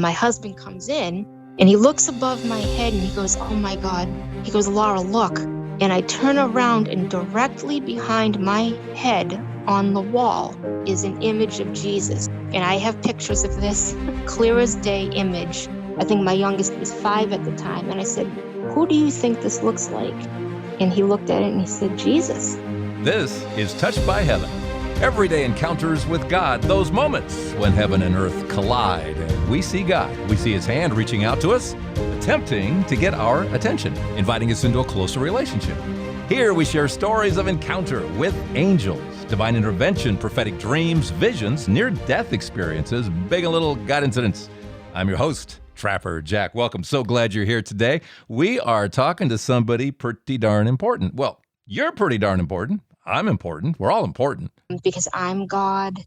my husband comes in and he looks above my head and he goes, "Oh my God." He goes, "Laura, look." And I turn around and directly behind my head on the wall is an image of Jesus. And I have pictures of this clear as day image. I think my youngest was 5 at the time. And I said, "Who do you think this looks like?" And he looked at it and he said, "Jesus." This is Touched by Heaven. Everyday encounters with God, those moments when heaven and earth collide and we see God. We see his hand reaching out to us, attempting to get our attention, inviting us into a closer relationship. Here we share stories of encounter with angels, divine intervention, prophetic dreams, visions, near-death experiences, big and little God incidents. I'm your host, Trapper Jack. Welcome. So glad you're here today. We are talking to somebody pretty darn important. Well, you're pretty darn important. I'm important. We're all important. Because I'm God,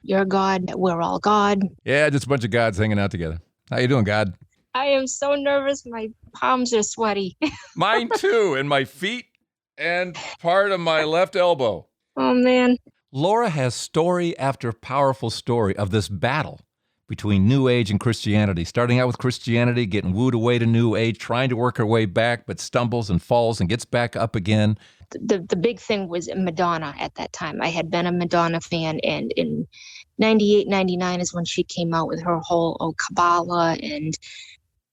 you're God, we're all God. Yeah, just a bunch of gods hanging out together. How you doing, God? I am so nervous. My palms are sweaty. Mine too, and my feet and part of my left elbow. Oh, man. Laura has story after powerful story of this battle between New Age and Christianity, starting out with Christianity, getting wooed away to New Age, trying to work her way back, but stumbles and falls and gets back up again. The big thing was Madonna at that time. I had been a Madonna fan, and in 98, 99 is when she came out with her whole Kabbalah, and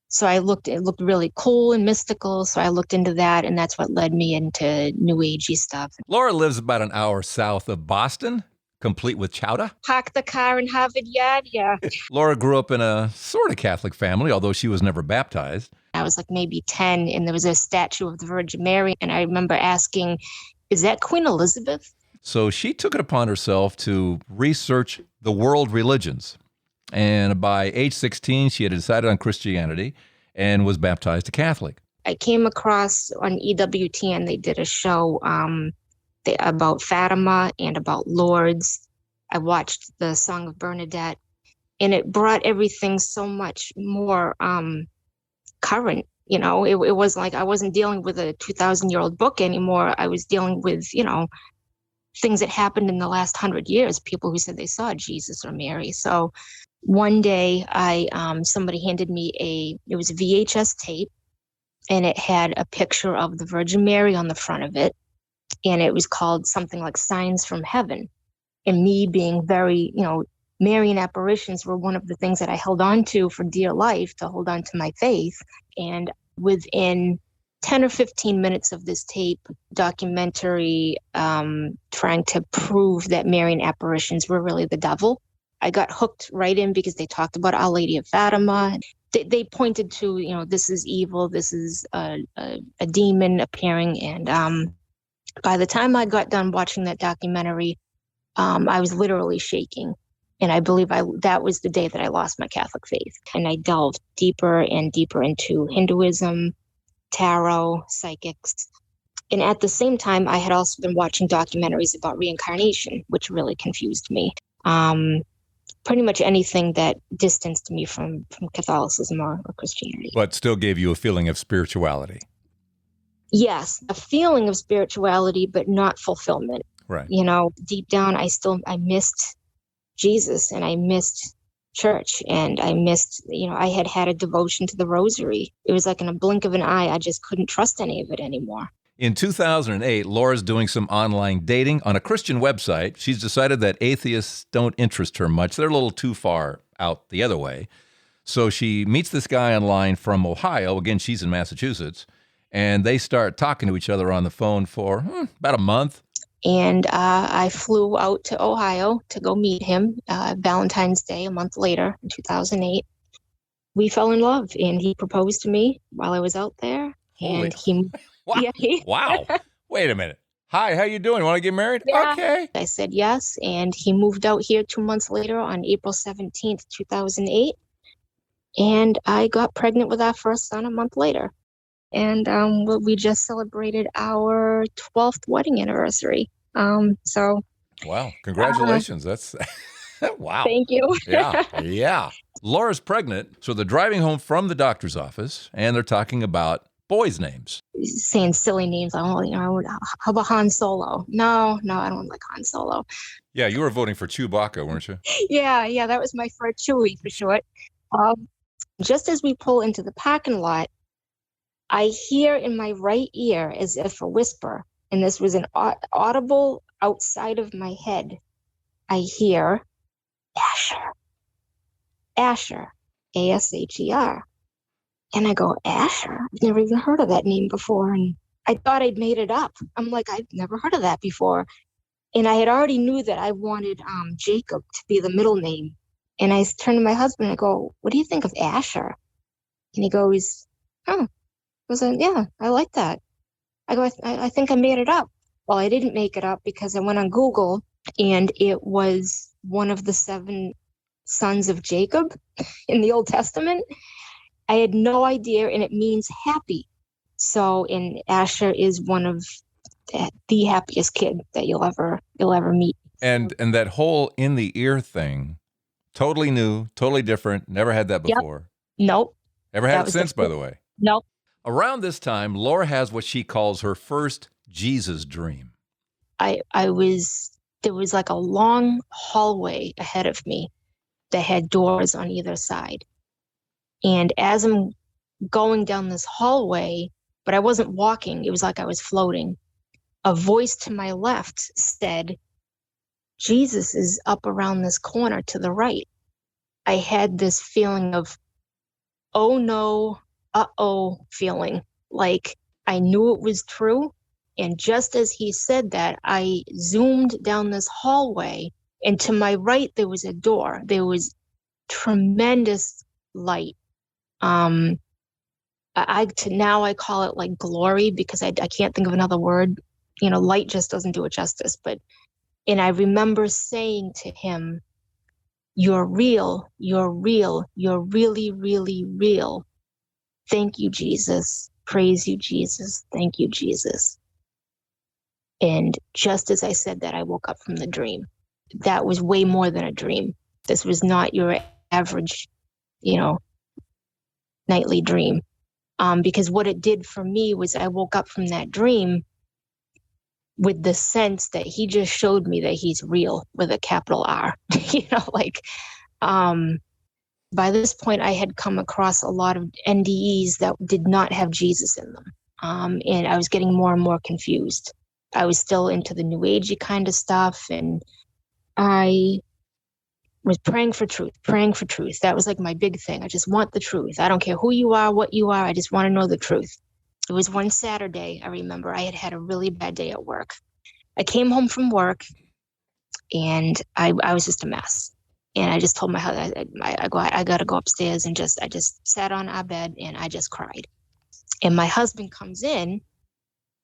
so it looked really cool and mystical, so I looked into that, and that's what led me into New Agey stuff. Laura lives about an hour south of Boston, complete with chowder. Park the car in Harvard Yard, yeah. Laura grew up in a sort of Catholic family, although she was never baptized. I was like maybe 10, and there was a statue of the Virgin Mary, and I remember asking, "Is that Queen Elizabeth?" So she took it upon herself to research the world religions. And by age 16, she had decided on Christianity and was baptized a Catholic. I came across on EWTN, they did a show about Fatima and about Lourdes. I watched the Song of Bernadette, and it brought everything so much more current. You know, it was like I wasn't dealing with a 2,000-year-old book anymore. I was dealing with, things that happened in the last 100 years, people who said they saw Jesus or Mary. So one day somebody handed me it was a VHS tape, and it had a picture of the Virgin Mary on the front of it. And it was called something like Signs from Heaven. And me being very, Marian apparitions were one of the things that I held on to for dear life, to hold on to my faith. And within 10 or 15 minutes of this tape documentary, trying to prove that Marian apparitions were really the devil, I got hooked right in because they talked about Our Lady of Fatima. They pointed to, this is evil, this is a demon appearing. And by the time I got done watching that documentary, I was literally shaking. And I believe that was the day that I lost my Catholic faith. And I delved deeper and deeper into Hinduism, tarot, psychics. And at the same time, I had also been watching documentaries about reincarnation, which really confused me. Pretty much anything that distanced me from Catholicism or Christianity. But still gave you a feeling of spirituality. Yes, a feeling of spirituality, but not fulfillment. Right. Deep down, I missed Jesus, and I missed church, and I missed, I had a devotion to the rosary. It was like in a blink of an eye, I just couldn't trust any of it anymore. In 2008, Laura's doing some online dating on a Christian website. She's decided that atheists don't interest her much. They're a little too far out the other way. So she meets this guy online from Ohio. Again, she's in Massachusetts. And they start talking to each other on the phone for about a month. And I flew out to Ohio to go meet him Valentine's Day, a month later in 2008. We fell in love, and he proposed to me while I was out there. Holy. Wow. Yeah, Wow. Wait a minute. Hi, how you doing? Want to get married? Yeah. Okay. I said yes, and he moved out here 2 months later on April 17th, 2008. And I got pregnant with our first son a month later. And we just celebrated our 12th wedding anniversary. Wow. Congratulations. That's wow. Thank you. Yeah. Laura's pregnant, so they're driving home from the doctor's office, and they're talking about boys' names. Saying silly names. How about Han Solo? No, I don't like Han Solo. Yeah, you were voting for Chewbacca, weren't you? Yeah, that was my first Chewie for short. Just as we pull into the parking lot, I hear in my right ear as if a whisper, and this was an audible outside of my head. I hear Asher, Asher, Asher. And I go, Asher? I've never even heard of that name before. And I thought I'd made it up. I'm like, I've never heard of that before. And I had already knew that I wanted Jacob to be the middle name. And I turned to my husband and I go, what do you think of Asher? And he goes, oh, I was like, yeah, I like that. I go, I think I made it up. Well, I didn't make it up because I went on Google and it was one of the 7 sons of Jacob in the Old Testament. I had no idea, and it means happy. So, and Asher is one of the happiest kid that you'll ever meet. And that whole in the ear thing, totally new, totally different. Never had that before. Yep. Nope. Ever had it since, by the way? Nope. Around this time, Laura has what she calls her first Jesus dream. There was like a long hallway ahead of me that had doors on either side. And as I'm going down this hallway, but I wasn't walking, it was like I was floating, a voice to my left said, Jesus is up around this corner to the right. I had this feeling of, oh no, uh-oh feeling, like I knew it was true. And just as he said that, I zoomed down this hallway, and to my right, there was a door. There was tremendous light. Now I call it like glory because I can't think of another word. Light just doesn't do it justice. And I remember saying to him, you're real, you're real, you're really, really real. Thank you, Jesus. Praise you, Jesus. Thank you, Jesus. And just as I said that, I woke up from the dream. That was way more than a dream. This was not your average, nightly dream. Because what it did for me was I woke up from that dream with the sense that he just showed me that he's real with a capital R. By this point, I had come across a lot of NDEs that did not have Jesus in them. And I was getting more and more confused. I was still into the new agey kind of stuff. And I was praying for truth. That was like my big thing. I just want the truth. I don't care who you are, what you are. I just want to know the truth. It was one Saturday, I remember, I had a really bad day at work. I came home from work and I was just a mess. And I just told my husband, I got to go upstairs, and I just sat on our bed and I just cried. And my husband comes in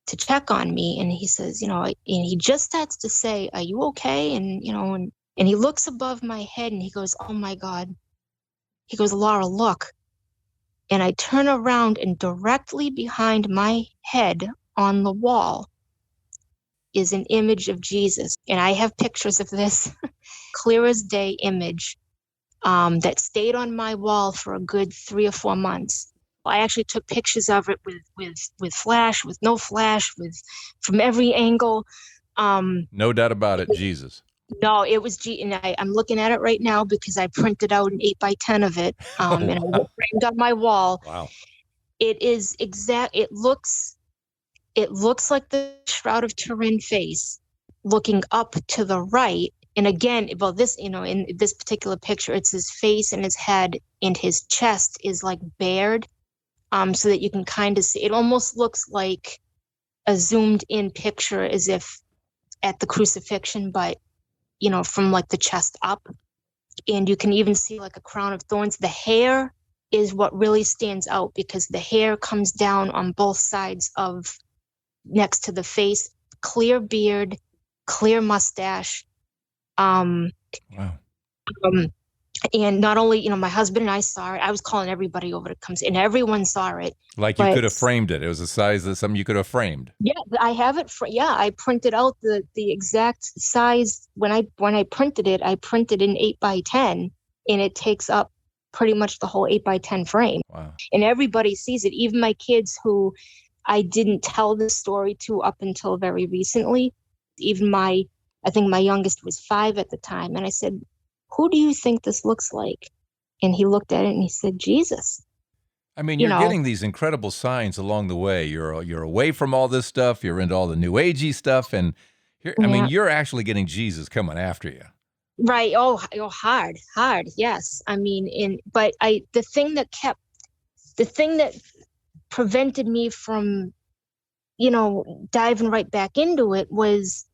to check on me, and he says, and he just starts to say, are you okay? And, and he looks above my head and he goes, oh my God. He goes, Laura, look. And I turn around, and directly behind my head on the wall is an image of Jesus. And I have pictures of this clear as day image that stayed on my wall for a good 3 or 4 months. I actually took pictures of it with flash, with no flash, from every angle. No doubt about it, Jesus. No, it was and I'm looking at it right now because I printed out an 8x10 of it, and I framed on my wall. Wow! It is exact. It looks like the Shroud of Turin face, looking up to the right. And again, well, this, in this particular picture, it's his face and his head, and his chest is like bared, so that you can kind of see. It almost looks like a zoomed in picture, as if at the crucifixion, but from like the chest up. And you can even see like a crown of thorns. The hair is what really stands out, because the hair comes down on both sides next to the face, clear beard, clear mustache. Wow. And not only, my husband and I saw it, I was calling everybody over to come see, and everyone saw it. Like you could have framed it. It was the size of something you could have framed. Yeah, I have it. I printed out the exact size. When I printed it, I printed in 8x10, and it takes up pretty much the whole 8x10 frame. Wow. And everybody sees it, even my kids, who I didn't tell the story to up until very recently. Even I think my youngest was 5 at the time. And I said, who do you think this looks like? And he looked at it and he said, Jesus. I mean, You you're know, getting these incredible signs along the way. You're away from all this stuff. You're into all the new agey stuff, and I mean, yeah. you're actually getting Jesus coming after you. Right. Oh, hard. Yes. I mean, but the thing that prevented me from, diving right back into it was,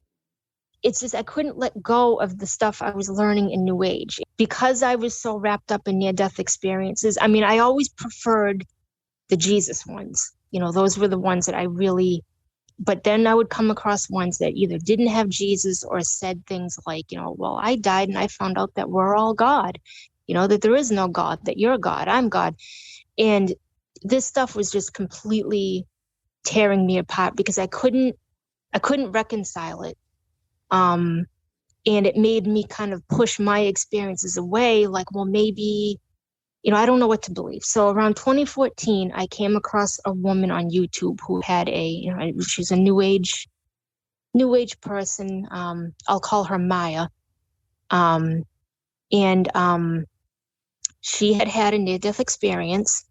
it's just I couldn't let go of the stuff I was learning in New Age because I was so wrapped up in near death experiences. I mean, I always preferred the Jesus ones. Those were the ones that I really, but then I would come across ones that either didn't have Jesus or said things like, well, I died and I found out that we're all God, that there is no God, that you're God, I'm God. And this stuff was just completely tearing me apart because I couldn't reconcile it. And it made me kind of push my experiences away, like, well, maybe, I don't know what to believe. So around 2014, I came across a woman on YouTube who had she's a new age person. I'll call her Maya. And she had a near-death experience,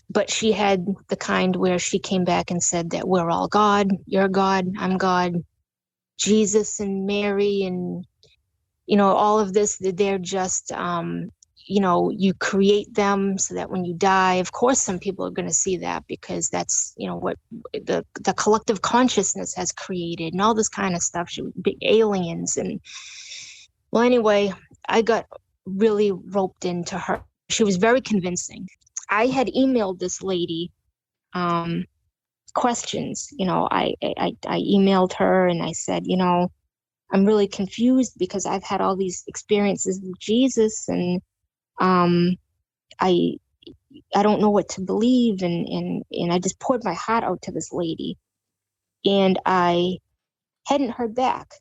but she had the kind where she came back and said that we're all God, you're God, I'm God, Jesus and Mary and, all of this, they're just, you create them so that when you die, of course, some people are going to see that because that's, what the collective consciousness has created and all this kind of stuff, big aliens. And well, anyway, I got really roped into her. She was very convincing. I had emailed this lady, questions. I emailed her and I said, I'm really confused because I've had all these experiences with Jesus and I don't know what to believe and I just poured my heart out to this lady and I hadn't heard back.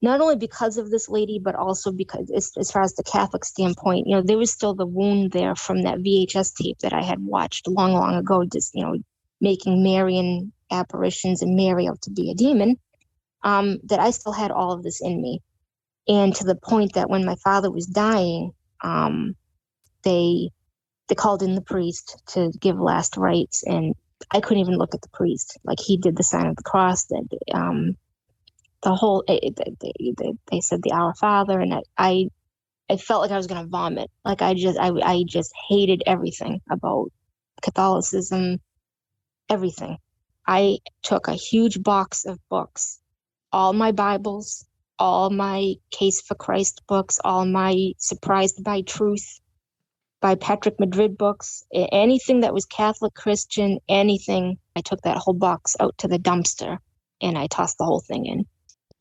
Not only because of this lady, but also because as far as the Catholic standpoint, there was still the wound there from that VHS tape that I had watched long, long ago, just, making Marian apparitions and Mary out to be a demon, that I still had all of this in me. And to the point that when my father was dying, they called in the priest to give last rites, and I couldn't even look at the priest. Like, he did the sign of the cross, that the whole they said the Our Father, and I felt like I was gonna vomit. Like, I just hated everything about Catholicism, everything. I took a huge box of books, all my Bibles, all my Case for Christ books, all my Surprised by Truth by Patrick Madrid books, anything that was Catholic, Christian, anything. I took that whole box out to the dumpster and I tossed the whole thing in.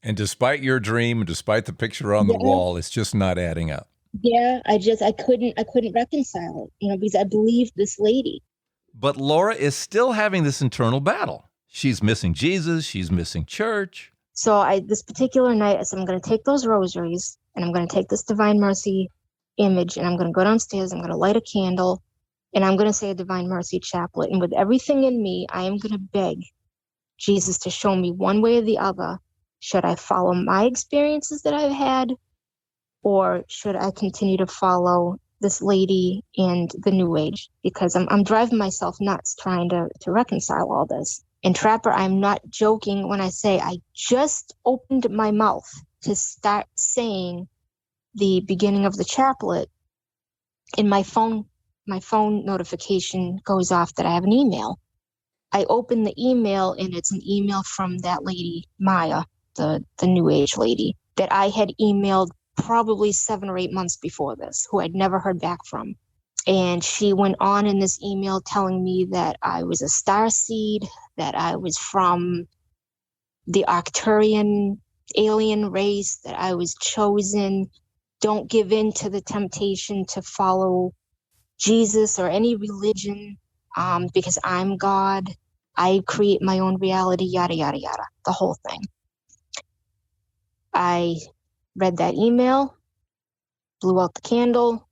And despite your dream, and despite the picture on the wall, it's just not adding up. Yeah, I couldn't reconcile it, because I believed this lady. But Laura is still having this internal battle. She's missing Jesus. She's missing church. So this particular night, I said, I'm going to take those rosaries and I'm going to take this Divine Mercy image and I'm going to go downstairs. I'm going to light a candle and I'm going to say a Divine Mercy chaplet. And with everything in me, I am going to beg Jesus to show me one way or the other. Should I follow my experiences that I've had, or should I continue to follow this lady and the New Age? Because I'm driving myself nuts trying to reconcile all this. And Trapper, I'm not joking when I say I just opened my mouth to start saying the beginning of the chaplet, and my phone notification goes off that I have an email. I open the email and it's an email from that lady, Maya, the New Age lady, that I had emailed probably 7 or 8 months before this, who I'd never heard back from. And she went on in this email telling me that I was a star seed, that I was from the Arcturian alien race, that I was chosen. Don't give in to the temptation to follow Jesus or any religion, because I'm God. I create my own reality, yada, yada, yada, the whole thing. I read that email, blew out the candle,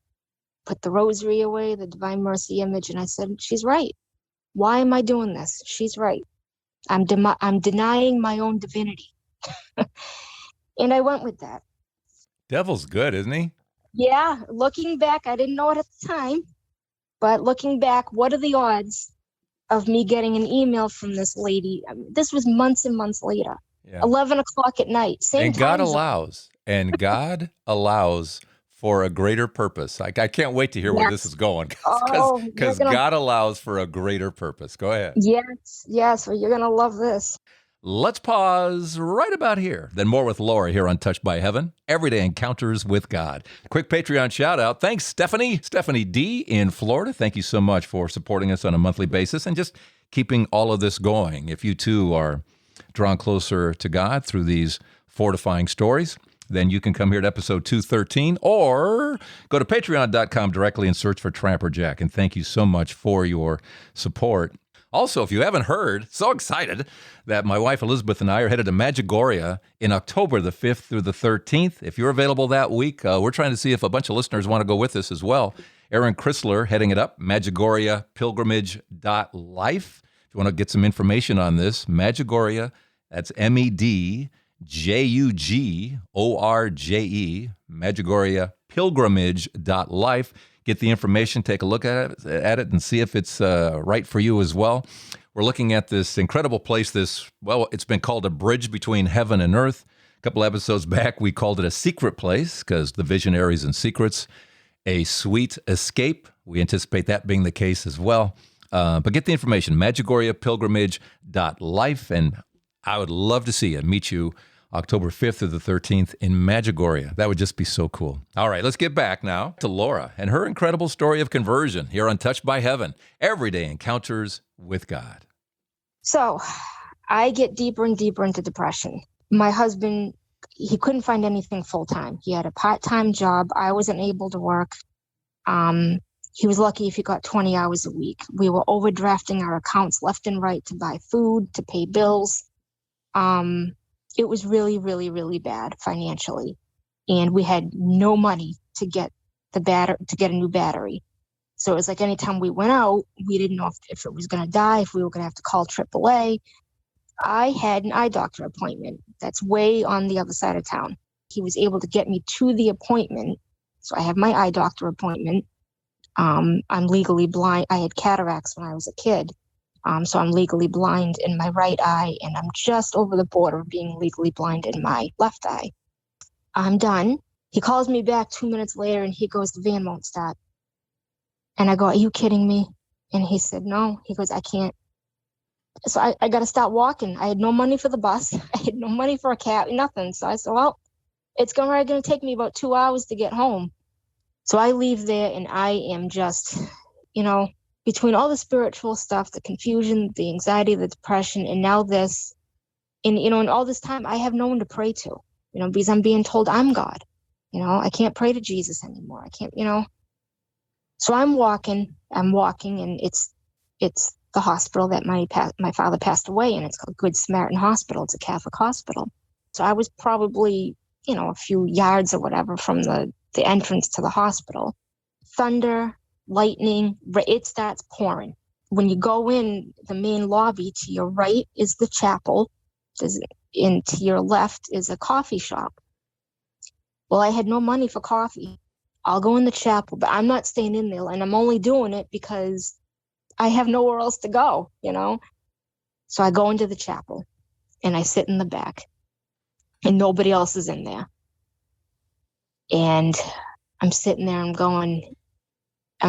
put the rosary away, the Divine Mercy image, and I said, she's right. Why am I doing this? She's right. I'm denying my own divinity. And I went with that. Devil's good, isn't he? Yeah, looking back, I didn't know it at the time, but looking back, what are the odds of me getting an email from this lady? I mean, this was months and months later, Yeah. 11 o'clock at night, same And God time zone. allows, and God allows for a greater purpose. I can't wait to hear where this Yes. is going Oh, you're because gonna, God allows for a greater purpose. Go ahead. yes, yes, well, you're gonna love this. Let's pause right about here. Then more with Laura here on Touched by Heaven, Everyday Encounters with God. Quick Patreon shout out. Thanks, Stephanie D in Florida. Thank you so much for supporting us on a monthly basis and just keeping all of this going. If you too are drawn closer to God through these fortifying stories, then you can come here to episode 213 or go to patreon.com directly and search for Trapper Jack. And thank you so much for your support. Also, if you haven't heard, so excited that my wife Elizabeth and I are headed to Medjugorje in October the 5th through the 13th. If you're available that week, we're trying to see if a bunch of listeners want to go with us as well. Aaron Chrysler heading it up, MedjugorjePilgrimage.life. If you want to get some information on this, Medjugorje, that's MEDJUGORJE, MedjugorjePilgrimage.life. Get the information, take a look at it, and see if it's right for you as well. We're looking at this incredible place, it's been called a bridge between heaven and earth. A couple episodes back, we called it a secret place because the visionaries and secrets, a sweet escape. We anticipate that being the case as well. But get the information, MedjugorjePilgrimage.life, and I would love to see you, meet you October 5th through the 13th in Medjugorje. That would just be so cool. All right, let's get back now to Laura and her incredible story of conversion here on Touched by Heaven, Everyday Encounters with God. So I get deeper and deeper into depression. My husband, he couldn't find anything full-time. He had a part-time job. I wasn't able to work. He was lucky if he got 20 hours a week. We were overdrafting our accounts left and right to buy food, to pay bills. It was really, really, really bad financially. And we had no money to get to get a new battery. So it was like anytime we went out, we didn't know if it was going to die, if we were going to have to call AAA. I had an eye doctor appointment that's way on the other side of town. He was able to get me to the appointment. So I have my eye doctor appointment. I'm legally blind. I had cataracts when I was a kid. So I'm legally blind in my right eye, and I'm just over the border of being legally blind in my left eye. I'm done. He calls me back 2 minutes later, and he goes, the van won't start. And I go, are you kidding me? And he said, no. He goes, I can't. So I got to start walking. I had no money for the bus. I had no money for a cab, nothing. So I said, well, it's going to take me about 2 hours to get home. So I leave there, and I am just, between all the spiritual stuff, the confusion, the anxiety, the depression, and now this, and all this time, I have no one to pray to, because I'm being told I'm God. I can't pray to Jesus anymore. I can't, So I'm walking, and it's the hospital that my father passed away in. It's called Good Samaritan Hospital. It's a Catholic hospital. So I was probably, a few yards or whatever from the entrance to the hospital. Thunder, lightning, it starts pouring. When you go in the main lobby, to your right is the chapel, and to your left is a coffee shop. Well, I had no money for coffee. I'll go in the chapel, but I'm not staying in there, and I'm only doing it because I have nowhere else to go, So I go into the chapel, and I sit in the back, and nobody else is in there. And I'm sitting there, I'm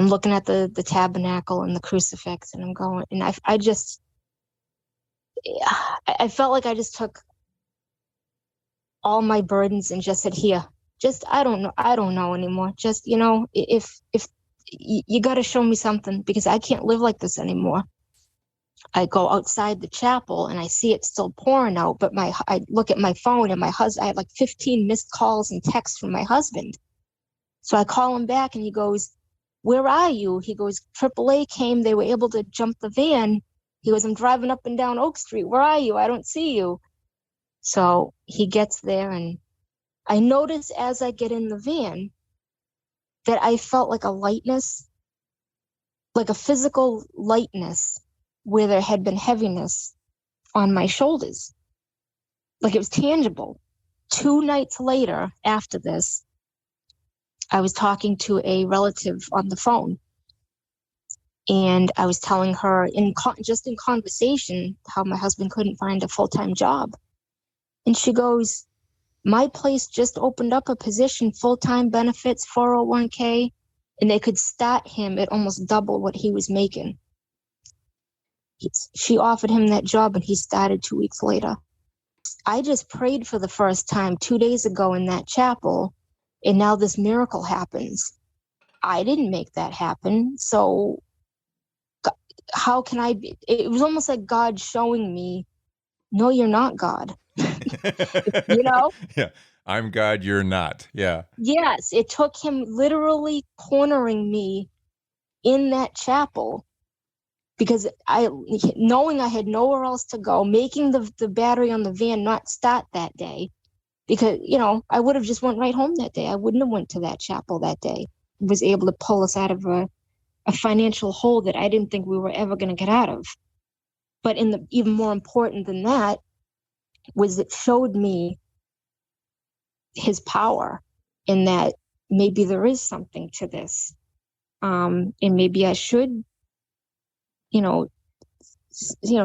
looking at the tabernacle and the crucifix, and I'm going, and I felt like I just took all my burdens and just said, here, I don't know anymore. Just, if you got to show me something, because I can't live like this anymore. I go outside the chapel and I see it still pouring out, but I look at my phone, and I had like 15 missed calls and texts from my husband. So I call him back, and he goes, where are you? He goes, AAA came. They were able to jump the van. He goes, I'm driving up and down Oak Street. Where are you? I don't see you. So he gets there, and I notice as I get in the van that I felt like a lightness, like a physical lightness where there had been heaviness on my shoulders. Like it was tangible. 2 nights later after this, I was talking to a relative on the phone, and I was telling her just in conversation how my husband couldn't find a full-time job. And she goes, my place just opened up a position, full-time benefits, 401k, and they could start him at almost double what he was making. She offered him that job, and he started 2 weeks later. I just prayed for the first time 2 days ago in that chapel, and now this miracle happens. I didn't make that happen. So how can I be? It was almost like God showing me, no, you're not God. You know? Yeah. I'm God, you're not. Yeah. Yes, it took him literally cornering me in that chapel, because knowing I had nowhere else to go, making the battery on the van not start that day, because, I would have just went right home that day. I wouldn't have went to that chapel that day. Was able to pull us out of a financial hole that I didn't think we were ever going to get out of. But even more important than that was it showed me his power, in that maybe there is something to this. And maybe I should,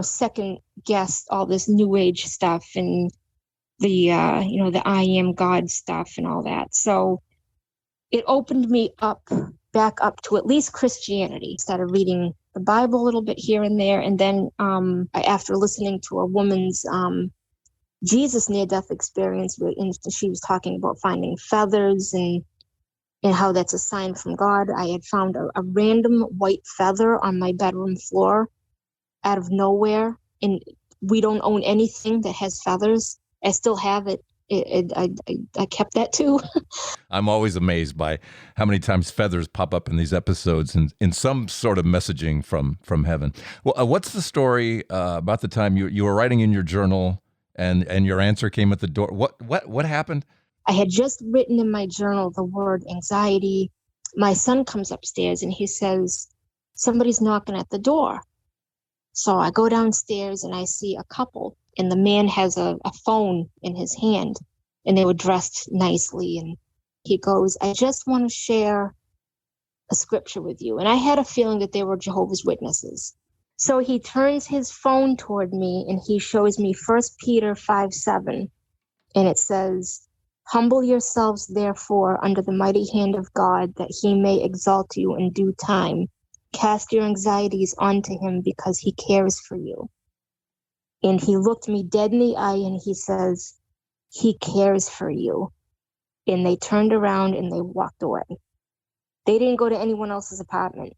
second guess all this new age stuff and the the I am God stuff and all that. So it opened me back up to at least Christianity. Started reading the Bible a little bit here and there. And then after listening to a woman's Jesus near-death experience, and she was talking about finding feathers and how that's a sign from God. I had found a random white feather on my bedroom floor out of nowhere. And we don't own anything that has feathers. I still have it. I kept that too. I'm always amazed by how many times feathers pop up in these episodes and in some sort of messaging from heaven. Well, what's the story about the time you were writing in your journal and your answer came at the door? What happened? I had just written in my journal the word anxiety. My son comes upstairs and he says, somebody's knocking at the door. So I go downstairs and I see a couple, and the man has a phone in his hand, and they were dressed nicely. And he goes, I just want to share a scripture with you. And I had a feeling that they were Jehovah's Witnesses. So he turns his phone toward me and he shows me 1 Peter 5:7. And it says, humble yourselves, therefore, under the mighty hand of God, that he may exalt you in due time. Cast your anxieties onto him because he cares for you. And he looked me dead in the eye and he says, he cares for you. And they turned around and they walked away. They didn't go to anyone else's apartment.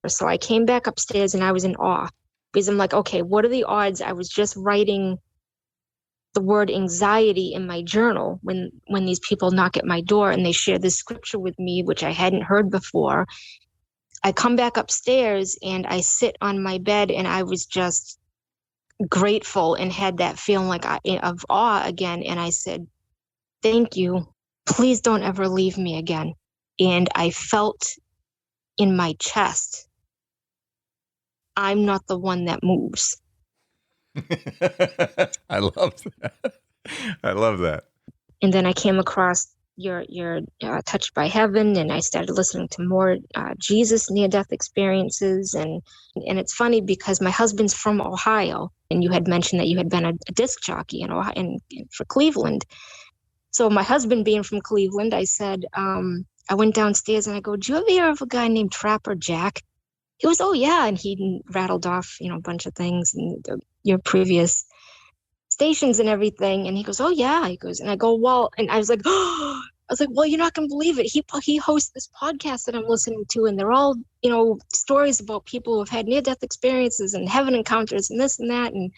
So I came back upstairs and I was in awe, because I'm like, okay, what are the odds? I was just writing the word anxiety in my journal when these people knock at my door and they share this scripture with me, which I hadn't heard before. I come back upstairs and I sit on my bed and I was just grateful and had that feeling of awe again. And I said, thank you. Please don't ever leave me again. And I felt in my chest, I'm not the one that moves. I love that. I love that. And then I came across your Touched by Heaven, and I started listening to more Jesus near-death experiences. And it's funny because my husband's from Ohio, and you had mentioned that you had been a disc jockey in Ohio, for Cleveland. So my husband being from Cleveland, I said, I went downstairs and I go, do you ever hear of a guy named Trapper Jack? He was, oh yeah. And he rattled off, a bunch of things and your previous stations and everything. And he goes, oh yeah. He goes, and I go, well, and I was like, oh, well, you're not going to believe it. He hosts this podcast that I'm listening to, and they're all, stories about people who have had near-death experiences and heaven encounters and this and that. And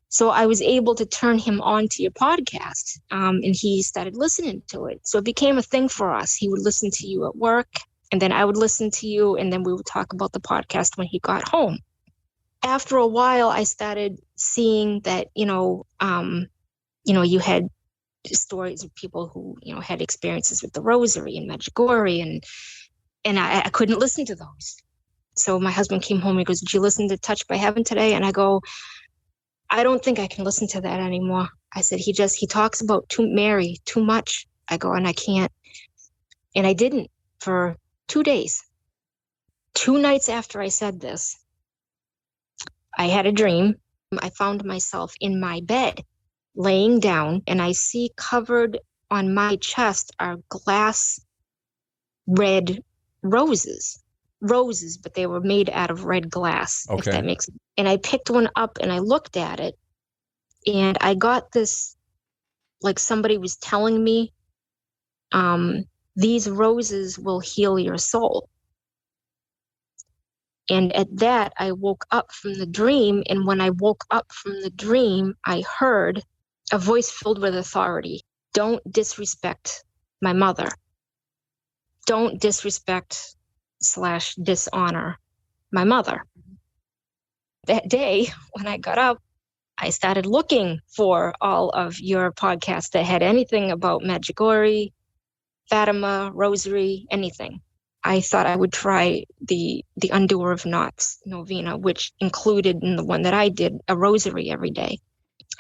so I was able to turn him on to your podcast, and he started listening to it. So it became a thing for us. He would listen to you at work, and then I would listen to you, and then we would talk about the podcast when he got home. After a while, I started seeing that, you had stories of people who, had experiences with the rosary and Medjugorje, and I couldn't listen to those. So my husband came home and he goes, did you listen to Touched by Heaven today? And I go, I don't think I can listen to that anymore. I said, he talks about Mary too much. I go, and I can't. And I didn't for 2 days. 2 nights after I said this, I had a dream. I found myself in my bed, laying down, and I see covered on my chest are glass red roses. Roses, but they were made out of red glass, if that makes sense. And I picked one up and I looked at it, and I got this, like somebody was telling me, these roses will heal your soul. And at that, I woke up from the dream. And when I woke up from the dream, I heard a voice filled with authority. Don't disrespect my mother. Don't disrespect / dishonor my mother. That day, when I got up, I started looking for all of your podcasts that had anything about Medjugorje, Fatima, Rosary, anything. I thought I would try the Undoer of Knots novena, which included in the one that I did a rosary every day.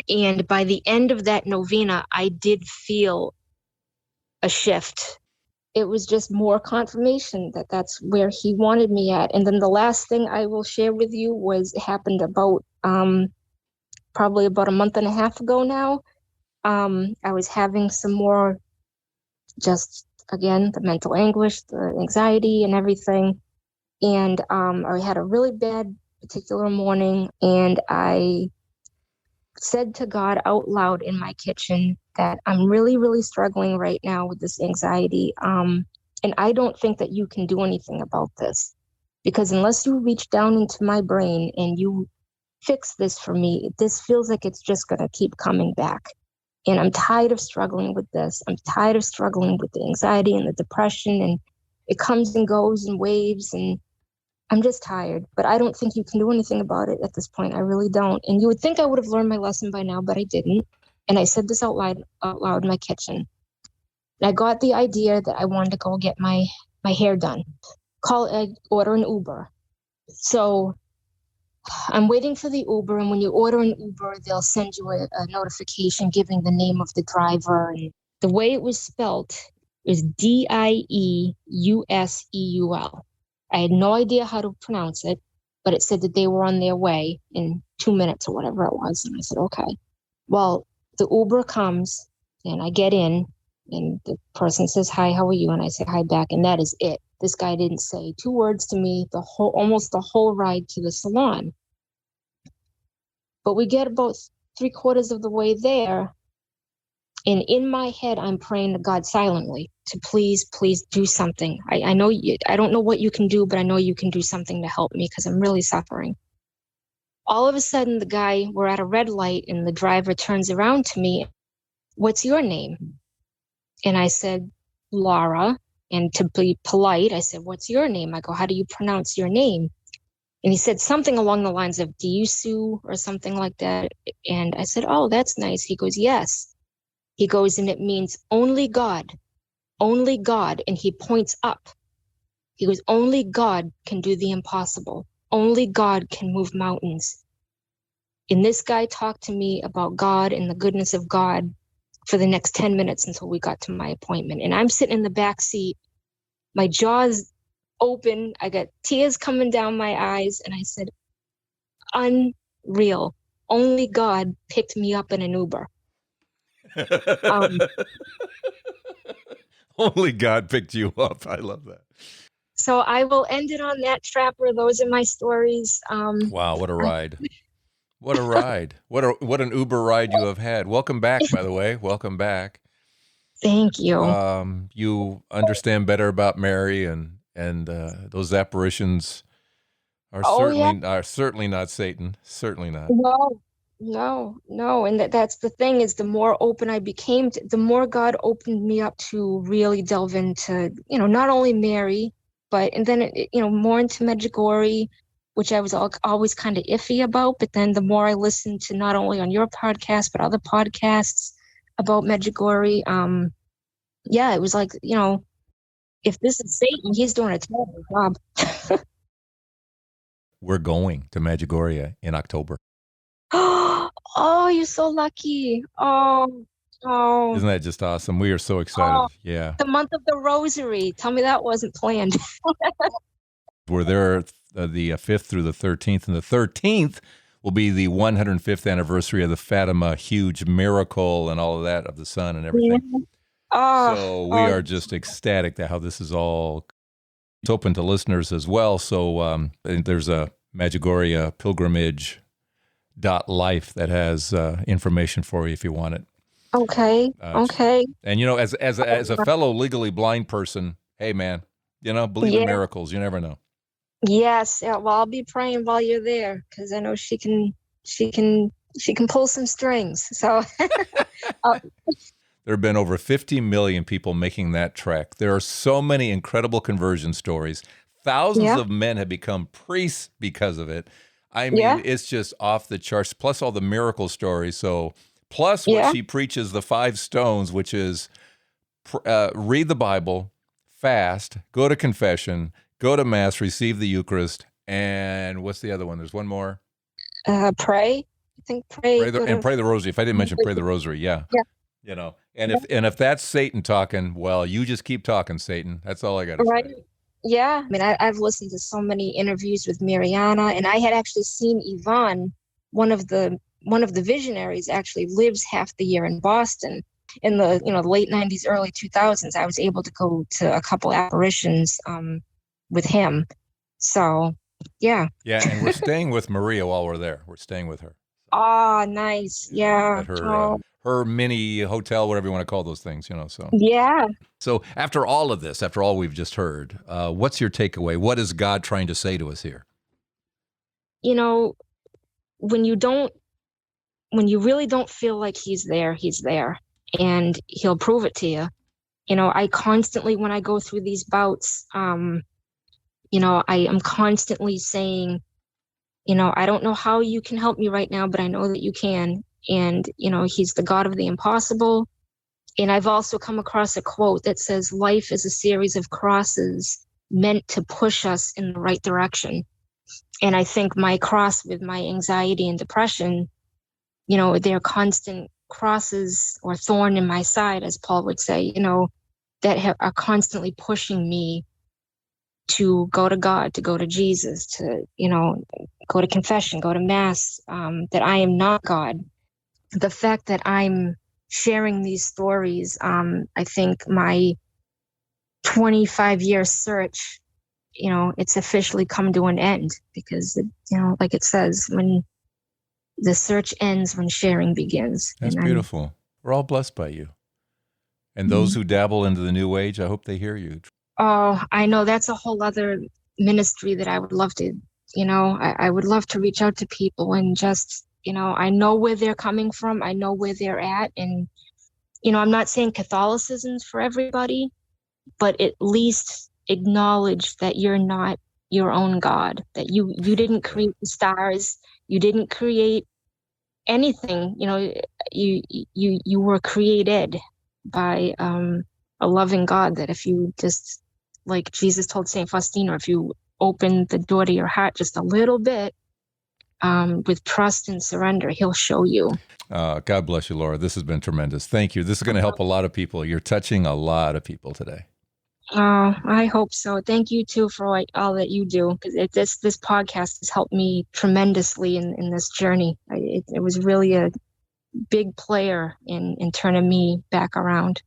And by the end of that novena, I did feel a shift. It was just more confirmation that that's where he wanted me at. And then the last thing I will share with you happened about probably about a month and a half ago now. I was having some more, just again, the mental anguish, the anxiety and everything. And I had a really bad particular morning, and I said to God out loud in my kitchen that I'm really, really struggling right now with this anxiety. And I don't think that you can do anything about this, because unless you reach down into my brain and you fix this for me, this feels like it's just going to keep coming back. And I'm tired of struggling with this. I'm tired of struggling with the anxiety and the depression, and it comes and goes in waves, and I'm just tired. But I don't think you can do anything about it at this point. I really don't. And you would think I would have learned my lesson by now, but I didn't. And I said this out loud in my kitchen. And I got the idea that I wanted to go get my hair done. Order an Uber. So I'm waiting for the Uber, and when you order an Uber, they'll send you a notification giving the name of the driver. And the way it was spelt is Dieusseul. I had no idea how to pronounce it, but it said that they were on their way in 2 minutes or whatever it was. And I said, okay. Well, the Uber comes, and I get in, and the person says, hi, how are you? And I say hi back, and that is it. This guy didn't say 2 words to me almost the whole ride to the salon. But we get about 3/4 of the way there, and in my head, I'm praying to God silently to please do something. I know I don't know what you can do, but I know you can do something to help me, because I'm really suffering. All of a sudden, we're at a red light, and the driver turns around to me. What's your name? And I said, Laura. And to be polite, I said, what's your name? I go, how do you pronounce your name? And he said something along the lines of Diusu or something like that. And I said, oh, that's nice. He goes, yes. He goes, and it means only God. Only God. And he points up. He goes, only God can do the impossible. Only God can move mountains. And this guy talked to me about God and the goodness of God for the next 10 minutes until we got to my appointment. And I'm sitting in the back seat, my jaw's open, I got tears coming down my eyes, and I said, unreal. Only God picked me up in an Uber. Only God picked you up. I love that. So I will end it on that, Trapper. Those are my stories. Wow, what a ride. What a ride. What an Uber ride you have had. Welcome back, by the way. Welcome back. Thank you. You understand better about Mary, and those apparitions are certainly not Satan. Certainly not. No. And that's the thing, is the more open I became, the more God opened me up to really delve into, not only Mary, and then, more into Medjugorje, which I was always kind of iffy about. But then the more I listened to, not only on your podcast, but other podcasts about Medjugorje, it was like, if this is Satan, he's doing a terrible job. We're going to Medjugorje in October. Oh, you're so lucky. Oh, Oh, Isn't that just awesome? We are so oh, excited. Yeah. the month of the Rosary. Tell me that wasn't planned. We're there the 5th through the 13th, and the 13th will be the 105th anniversary of the Fatima huge miracle and all of that of the sun and Yeah. everything. Oh, So we oh, are just ecstatic that how this is all. It's open to listeners as well. So there's a Medjugorje pilgrimage .life that has information for you if you want it. okay, okay. And as a fellow legally blind person, hey man, believe in Yeah, miracles. You never know. yes. Yeah, well, I'll be praying while you're there because I know she can, she can pull some strings. So, uh, There have been over 50 million people making that trek. There are so many incredible conversion stories. Thousands yeah, of men have become priests because of it. I yeah, mean, it's just off the charts, plus all the miracle stories. So, plus what yeah. she preaches, the 5 stones, which is read the Bible, fast, go to confession, go to Mass, receive the Eucharist, and what's the other one? There's one more. Pray. I think pray. Go to. Pray the Rosary. If I didn't mention pray the Rosary, yeah. Yeah. And if that's Satan talking, well, you just keep talking, Satan. That's all I got to Right. say. Yeah. I mean, I've listened to so many interviews with Mariana, and I had actually seen Yvonne, one of the visionaries, actually lives half the year in Boston. In the late '90s, early 2000s, I was able to go to a couple apparitions with him. So, yeah. Yeah, and we're staying with Maria while we're there. We're staying with her. Oh, nice. Yeah. At her Oh, her mini hotel, whatever you want to call those things, yeah. So after all of this, after all we've just heard, what's your takeaway? What is God trying to say to us here? You know, when you really don't feel like he's there, and he'll prove it to you. I constantly, when I go through these bouts, I am constantly saying, I don't know how you can help me right now, but I know that you can. And, he's the God of the impossible. And I've also come across a quote that says, life is a series of crosses meant to push us in the right direction. And I think my cross with my anxiety and depression, they're constant crosses or thorn in my side, as Paul would say, that are constantly pushing me to go to God, to go to Jesus, to, go to confession, go to Mass, that I am not God. The fact that I'm sharing these stories, I think my 25-year search, it's officially come to an end because, like it says, when the search ends, when sharing begins. That's beautiful. We're all blessed by you. And those who dabble into the New Age, I hope they hear you. Oh, I know that's a whole other ministry that I would love to, I would love to reach out to people and just, I know where they're coming from. I know where they're at. And, I'm not saying Catholicism's for everybody, but at least acknowledge that you're not your own God, that you didn't create the stars. You didn't create anything, you were created by a loving God, that if you just, like Jesus told Saint Faustina, if you open the door to your heart just a little bit, with trust and surrender, he'll show you. God bless you, Laura. This has been tremendous. Thank you. This is going to help a lot of people. You're touching a lot of people today. I hope so. Thank you too for all that you do, because this podcast has helped me tremendously in this journey. It was really a big player in turning me back around.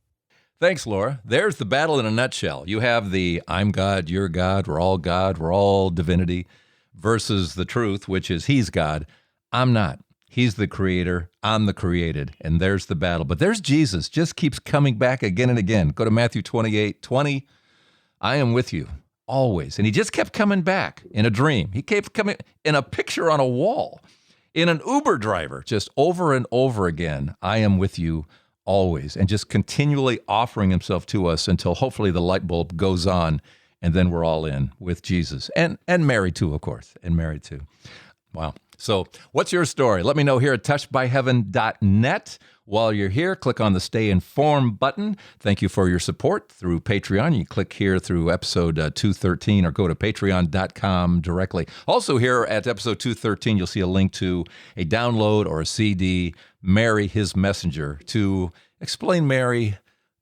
Thanks, Laura. There's the battle in a nutshell. You have the I'm God, you're God, we're all divinity, versus the truth, which is he's God, I'm not. He's the creator, I'm the created, and there's the battle. But there's Jesus, just keeps coming back again and again. Go to Matthew 28:20. I am with you always. And he just kept coming back in a dream. He kept coming in a picture on a wall, in an Uber driver, just over and over again. I am with you always, and just continually offering himself to us until hopefully the light bulb goes on, and then we're all in with Jesus. And Mary too, of course, and Mary too. Wow. So what's your story? Let me know here at touchedbyheaven.net. While you're here, click on the Stay Informed button. Thank you for your support through Patreon. You click here through episode 213 or go to patreon.com directly. Also here at episode 213, you'll see a link to a download or a CD Mary, his messenger, to explain Mary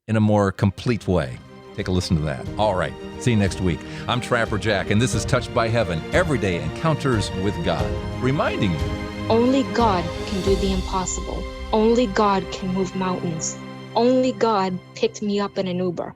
in a more complete way. Take a listen to that. All right. See you next week. I'm Trapper Jack, and this is Touched by Heaven, Everyday Encounters with God, reminding you. Only God can do the impossible. Only God can move mountains. Only God picked me up in an Uber.